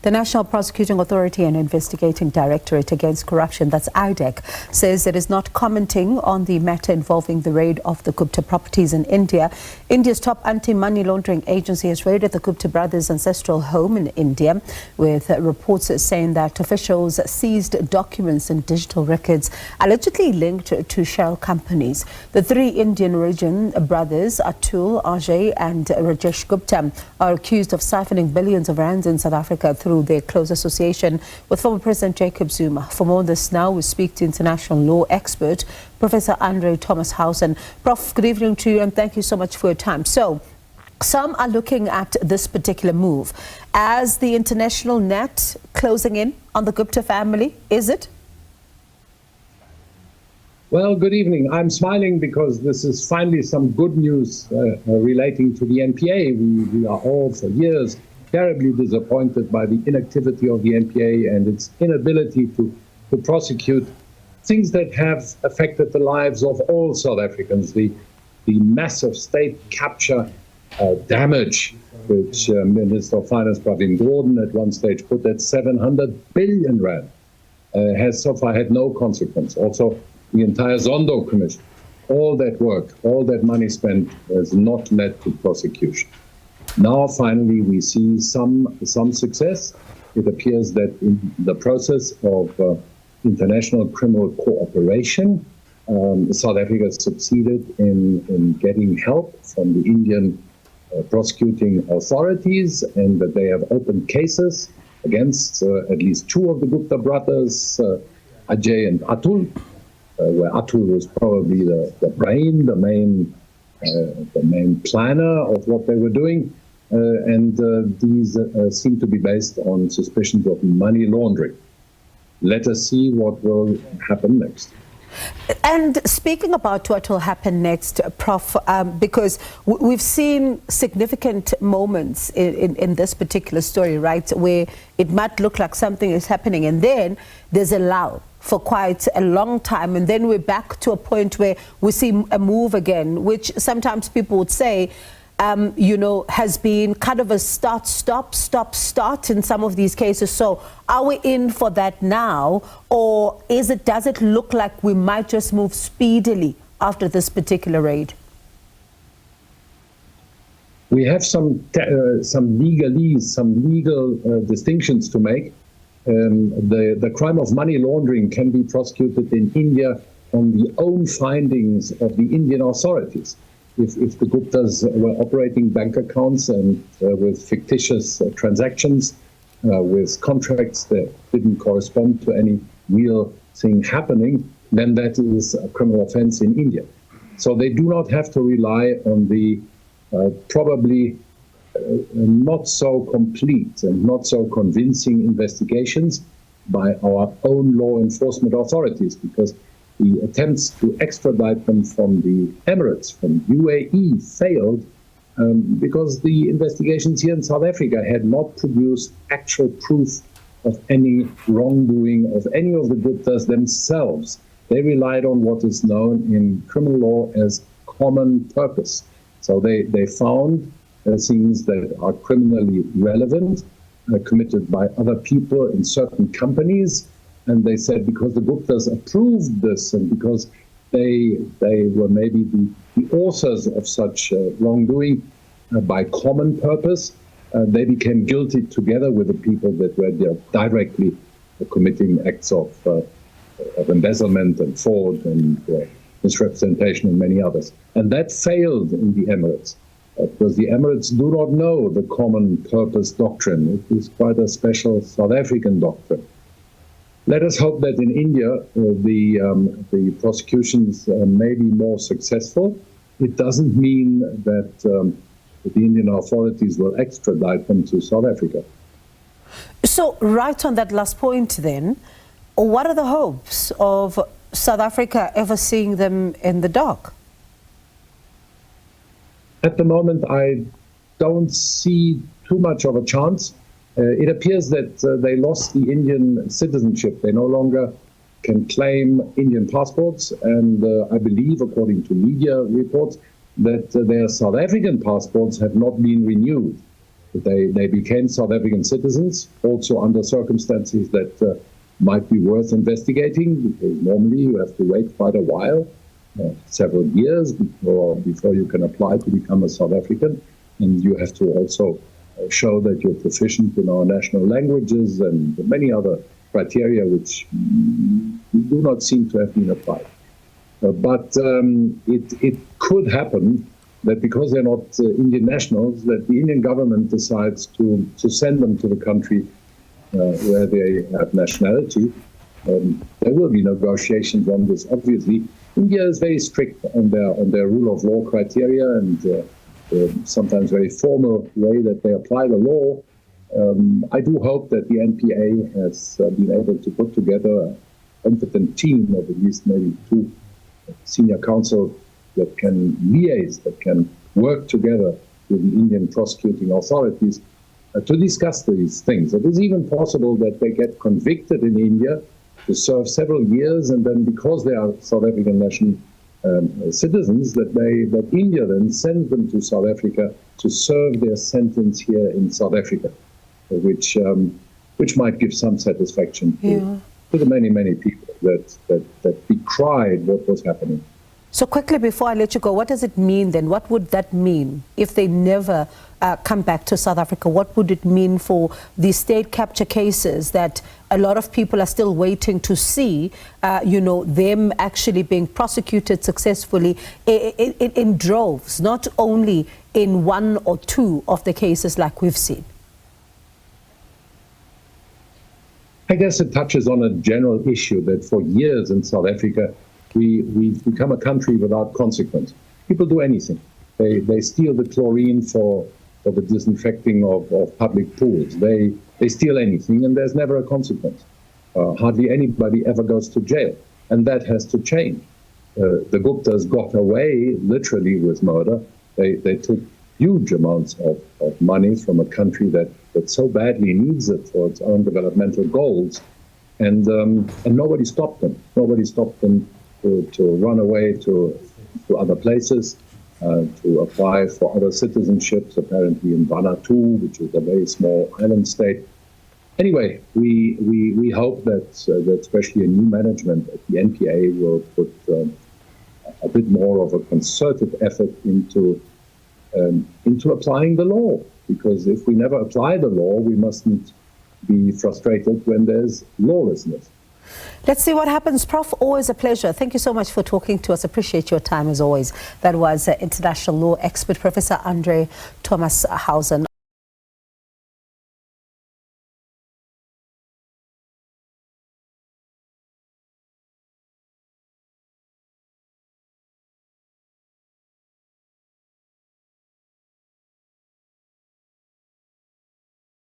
The National Prosecuting Authority and Investigating Directorate Against Corruption, that's IDAC, says it is not commenting on the matter involving the raid of the Gupta properties in India. India's top anti-money laundering agency has raided the Gupta Brothers' ancestral home in India, with reports saying that officials seized documents and digital records allegedly linked to shell companies. The three Indian origin brothers, Atul, Ajay and Rajesh Gupta, are accused of siphoning billions of rands in South Africa through their close association with former President Jacob Zuma. For more on this now, we speak to international law expert, Professor Andre Thomashausen. Prof, good evening to you and thank you so much for your time. So, some are looking at this particular move as the international net closing in on the Gupta family, is it? Well, good evening. I'm smiling because this is finally some good news relating to the NPA. We are all for years terribly disappointed by the inactivity of the NPA and its inability to prosecute things that have affected the lives of all South Africans. The massive state capture damage, which Minister of Finance Prof Gordon at one stage put at 700 billion rand, has so far had no consequence. Also, the entire Zondo Commission, all that work, all that money spent has not led to prosecution. Now, finally, we see some success. It appears that in the process of international criminal cooperation, South Africa succeeded in getting help from the Indian prosecuting authorities, and that they have opened cases against at least two of the Gupta brothers, Ajay and Atul, where Atul was probably the brain, the main planner of what they were doing. And these seem to be based on suspicions of money laundering. Let us see what will happen next. And speaking about what will happen next, Prof, because we've seen significant moments in this particular story, right, where it might look like something is happening and then there's a lull for quite a long time, and then we're back to a point where we see a move again, which sometimes people would say, you know, has been kind of a start, stop, stop, start in some of these cases. So are we in for that now, or does it look like we might just move speedily after this particular raid? We have some legalese, some legal distinctions to make. The crime of money laundering can be prosecuted in India on the own findings of the Indian authorities. If the Guptas were operating bank accounts and with fictitious transactions, with contracts that didn't correspond to any real thing happening, then that is a criminal offense in India. So they do not have to rely on the probably not so complete and not so convincing investigations by our own law enforcement authorities, because the attempts to extradite them from the Emirates, from UAE, failed because the investigations here in South Africa had not produced actual proof of any wrongdoing of any of the Guptas themselves. They relied on what is known in criminal law as common purpose. So they found things that are criminally relevant, committed by other people in certain companies. And they said because the Guptas approved this and because they were maybe the authors of such wrongdoing by common purpose, they became guilty together with the people that were directly committing acts of embezzlement and fraud and misrepresentation and many others. And that failed in the Emirates because the Emirates do not know the common purpose doctrine. It is quite a special South African doctrine. Let us hope that in India, the prosecutions may be more successful. It doesn't mean that the Indian authorities will extradite them to South Africa. So, right on that last point then, what are the hopes of South Africa ever seeing them in the dock? At the moment, I don't see too much of a chance. It appears that they lost the Indian citizenship. They no longer can claim Indian passports, and I believe, according to media reports, that their South African passports have not been renewed. They became South African citizens, also under circumstances that might be worth investigating, because normally you have to wait quite a while, several years before you can apply to become a South African. And you have to also show that you're proficient in our national languages and many other criteria which do not seem to have been applied. But it could happen that because they're not Indian nationals, that the Indian government decides to send them to the country where they have nationality. There will be negotiations on this. Obviously, India is very strict on their rule of law criteria and sometimes very formal way that they apply the law. I do hope that the NPA has been able to put together a competent team of at least maybe 2 senior counsel that can liaise, that can work together with the Indian prosecuting authorities to discuss these things. It is even possible that they get convicted in India to serve several years, and then because they are South African national citizens, that India then sends them to South Africa to serve their sentence here in South Africa, which might give some satisfaction to the many people that decried what was happening. So quickly, before I let you go, what does it mean then? What would that mean if they never come back to South Africa? What would it mean for the state capture cases that a lot of people are still waiting to see, them actually being prosecuted successfully in droves, not only in 1 or 2 of the cases like we've seen? I guess it touches on a general issue that for years in South Africa, we've become a country without consequence. People do anything. They steal the chlorine for the disinfecting of public pools. They steal anything, and there's never a consequence. Hardly anybody ever goes to jail, and that has to change. The Guptas got away literally with murder. They took huge amounts of money from a country that so badly needs it for its own developmental goals, and nobody stopped them. Nobody stopped them to run away to other places, to apply for other citizenships, apparently in Vanuatu, which is a very small island state. Anyway, we hope that especially a new management at the NPA will put a bit more of a concerted effort into applying the law, because if we never apply the law, we mustn't be frustrated when there's lawlessness. Let's see what happens. Prof, always a pleasure. Thank you so much for talking to us. Appreciate your time as always. That was international law expert, Professor Andre Thomashausen.